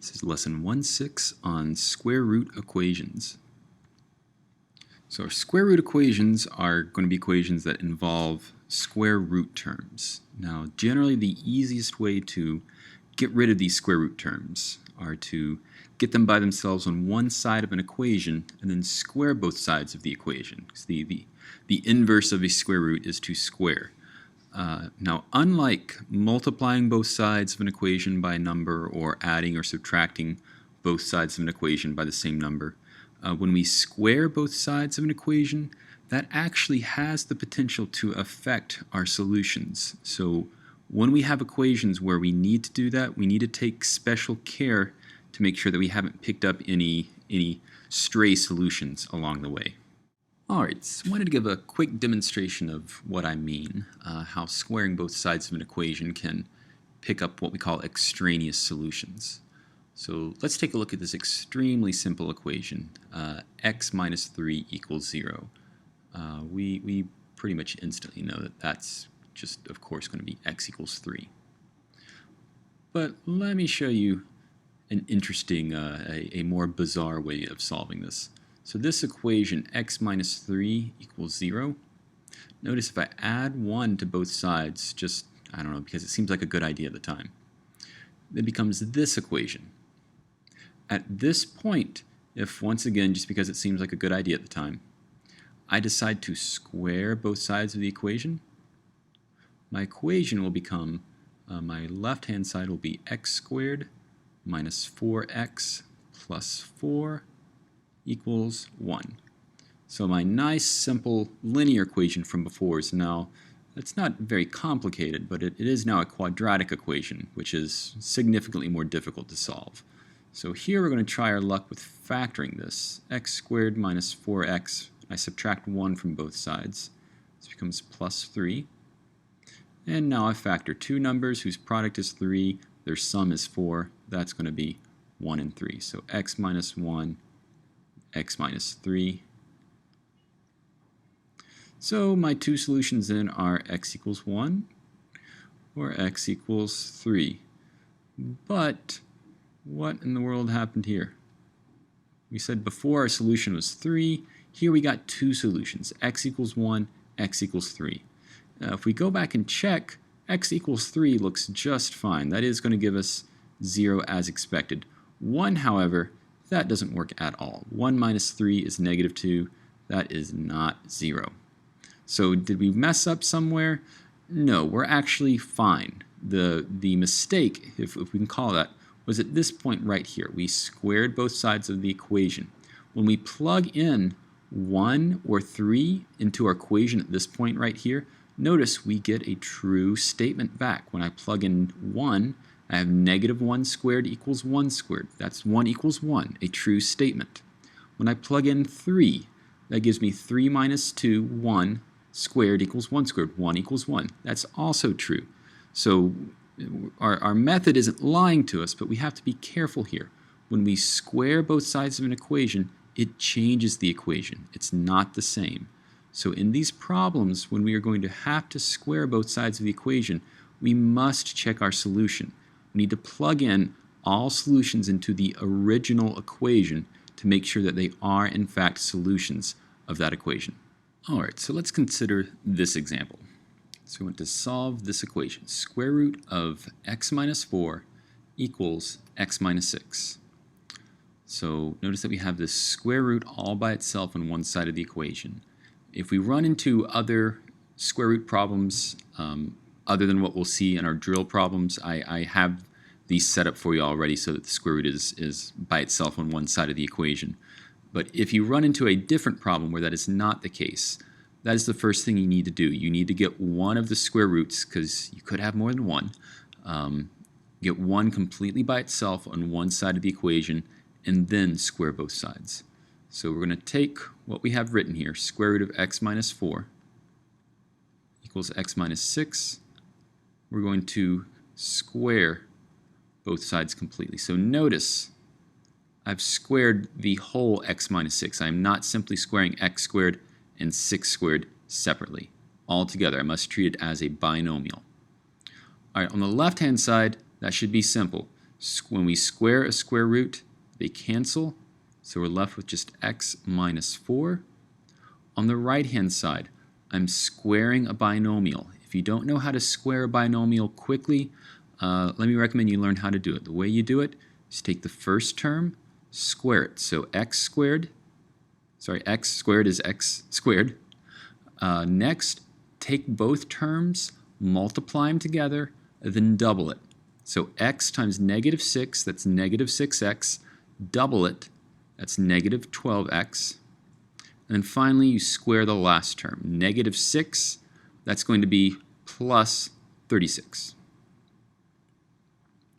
This is lesson 1.6 on square root equations. So our square root equations are going to be equations that involve square root terms. Now, generally the easiest way to get rid of these square root terms are to get them by themselves on one side of an equation and then square both sides of the equation. Because the inverse of a square root is to square. Now, unlike multiplying both sides of an equation by a number or adding or subtracting both sides of an equation by the same number, when we square both sides of an equation, that actually has the potential to affect our solutions. So when we have equations where we need to do that, we need to take special care to make sure that we haven't picked up any stray solutions along the way. Alright, so I wanted to give a quick demonstration of what I mean, how squaring both sides of an equation can pick up what we call extraneous solutions. So let's take a look at this extremely simple equation, x minus 3 equals 0. We pretty much instantly know that that's just, of course, going to be x equals 3. But let me show you an interesting, a more bizarre way of solving this. So this equation, x minus 3 equals 0, notice if I add 1 to both sides, just, I don't know, because it seems like a good idea at the time, it becomes this equation. At this point, if once again, just because it seems like a good idea at the time, I decide to square both sides of the equation, my equation will become, my left-hand side will be x squared minus 4x plus 4 equals 1. So my nice simple linear equation from before is now, it's not very complicated, but it is now a quadratic equation, which is significantly more difficult to solve. So here we're going to try our luck with factoring this. X squared minus 4x, I subtract 1 from both sides. This becomes plus 3. And now I factor two numbers whose product is 3, their sum is 4. That's going to be 1 and 3. So x minus 1, x minus 3. So my two solutions then are x equals 1 or x equals 3. But what in the world happened here? We said before our solution was 3. Here we got two solutions, x equals 1, x equals 3. Now if we go back and check, x equals 3 looks just fine. That is going to give us 0 as expected. 1, however, that doesn't work at all. 1 minus 3 is negative 2. That is not 0. So did we mess up somewhere? No, we're actually fine. The mistake, if we can call that, was at this point right here. We squared both sides of the equation. When we plug in 1 or 3 into our equation at this point right here, notice we get a true statement back. When I plug in 1, I have negative 1 squared equals 1 squared. That's 1 equals 1, a true statement. When I plug in 3, that gives me 3 minus 2, 1 squared equals 1 squared. 1 equals 1. That's also true. So our method isn't lying to us, but we have to be careful here. When we square both sides of an equation, it changes the equation. It's not the same. So in these problems, when we are going to have to square both sides of the equation, we must check our solution. We need to plug in all solutions into the original equation to make sure that they are in fact solutions of that equation. Alright, so let's consider this example. So we want to solve this equation. Square root of x minus 4 equals x minus 6. So notice that we have this square root all by itself on one side of the equation. If we run into other square root problems other than what we'll see in our drill problems, I have these set up for you already so that the square root is by itself on one side of the equation. But if you run into a different problem where that is not the case, that is the first thing you need to do. You need to get one of the square roots, because you could have more than one, get one completely by itself on one side of the equation, and then square both sides. So we're going to take what we have written here, square root of x minus 4 equals x minus 6. We're going to square both sides completely. So notice I've squared the whole x minus 6. I'm not simply squaring x squared and 6 squared separately. Altogether, I must treat it as a binomial. All right, on the left-hand side, that should be simple. When we square a square root, they cancel, so we're left with just x minus 4. On the right-hand side, I'm squaring a binomial. If you don't know how to square a binomial quickly, let me recommend you learn how to do it. The way you do it is take the first term, square it. So x squared is x squared. Next, take both terms, multiply them together, then double it. So x times negative 6, that's negative 6x. Double it, that's negative 12x. And then finally, you square the last term. Negative 6, that's going to be plus 36.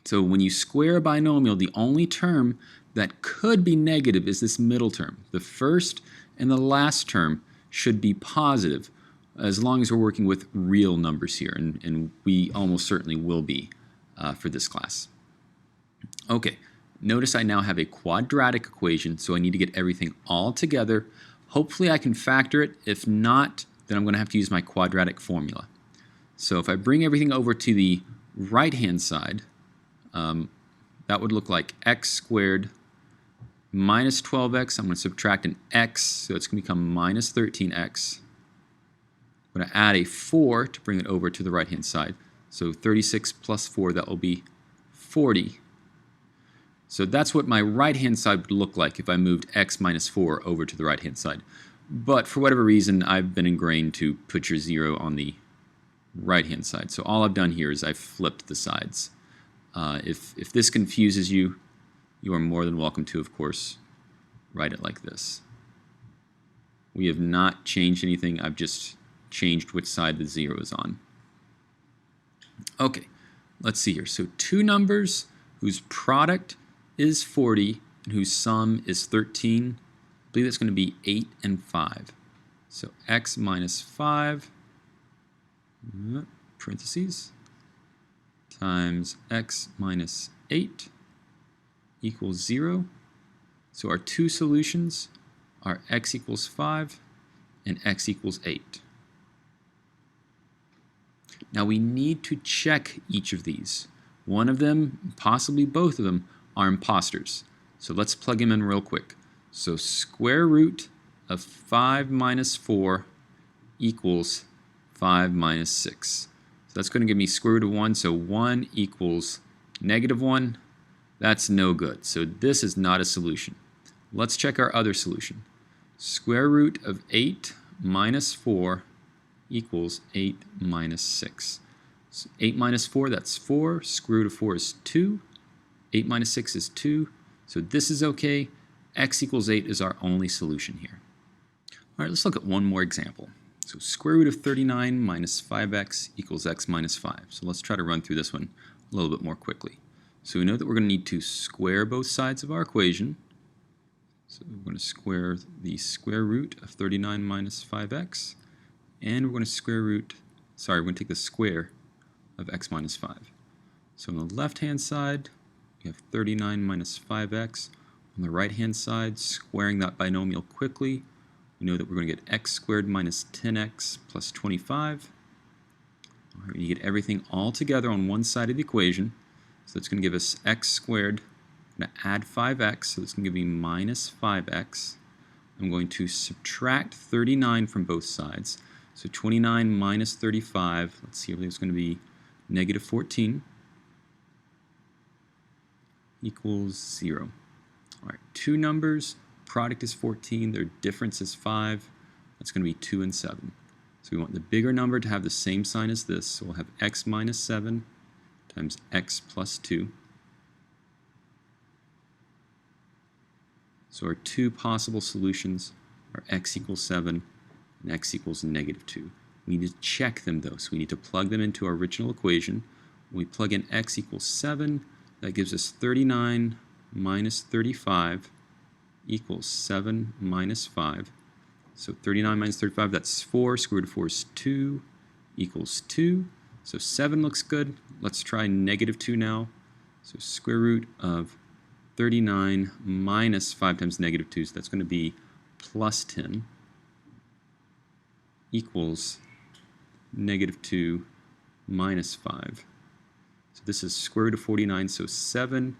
So when you square a binomial, the only term that could be negative is this middle term. The first and the last term should be positive as long as we're working with real numbers here, and we almost certainly will be for this class. Okay, notice I now have a quadratic equation, so I need to get everything all together. Hopefully I can factor it. If not, then I'm going to have to use my quadratic formula. So if I bring everything over to the right-hand side, that would look like x squared minus 12x. I'm going to subtract an x, so it's going to become minus 13x. I'm going to add a 4 to bring it over to the right-hand side. So 36 plus 4, that will be 40. So that's what my right-hand side would look like if I moved x minus 4 over to the right-hand side. But for whatever reason, I've been ingrained to put your 0 on the right-hand side. So all I've done here is I've flipped the sides. If this confuses you, you are more than welcome to, of course, write it like this. We have not changed anything. I've just changed which side the 0 is on. Okay, let's see here. So two numbers whose product is 40 and whose sum is 13. I believe that's going to be 8 and 5. So x minus 5, parentheses, times x minus 8 equals 0. So our two solutions are x equals 5 and x equals 8. Now we need to check each of these. One of them, possibly both of them, are imposters. So let's plug them in real quick. So square root of 5 minus 4 equals 5 minus 6. So that's going to give me square root of 1. So 1 equals negative 1. That's no good. So this is not a solution. Let's check our other solution. Square root of 8 minus 4 equals 8 minus 6. So 8 minus 4, that's 4. Square root of 4 is 2. 8 minus 6 is 2. So this is okay. X equals 8 is our only solution here. All right, let's look at one more example. So square root of 39 minus 5x equals x minus 5. So let's try to run through this one a little bit more quickly. So we know that we're going to need to square both sides of our equation. So we're going to square the square root of 39 minus 5x. And we're going to we're going to take the square of x minus 5. So on the left-hand side, we have 39 minus 5x. On the right-hand side, squaring that binomial quickly, we know that we're going to get x squared minus 10x plus 25. All right, we get everything all together on one side of the equation. So that's going to give us x squared. I'm going to add 5x, so it's going to give me minus 5x. I'm going to subtract 39 from both sides. So 29 minus 35, let's see, I believe it's going to be negative 14 equals 0. All right, two numbers, product is 14, their difference is 5. That's going to be 2 and 7. So we want the bigger number to have the same sign as this, so we'll have x minus 7 times x plus 2. So our two possible solutions are x equals 7 and x equals negative 2. We need to check them though, so we need to plug them into our original equation. When we plug in x equals 7, that gives us 39 minus 35 equals 7 minus 5. So 39 minus 35, that's 4. Square root of 4 is 2 equals 2. So 7 looks good. Let's try negative 2 now. So square root of 39 minus 5 times negative 2, so that's going to be plus 10 equals negative 2 minus 5. So this is square root of 49, so 7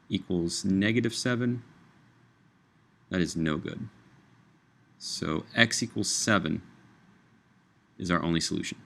equals negative 7. That is no good. So x equals 7 is our only solution.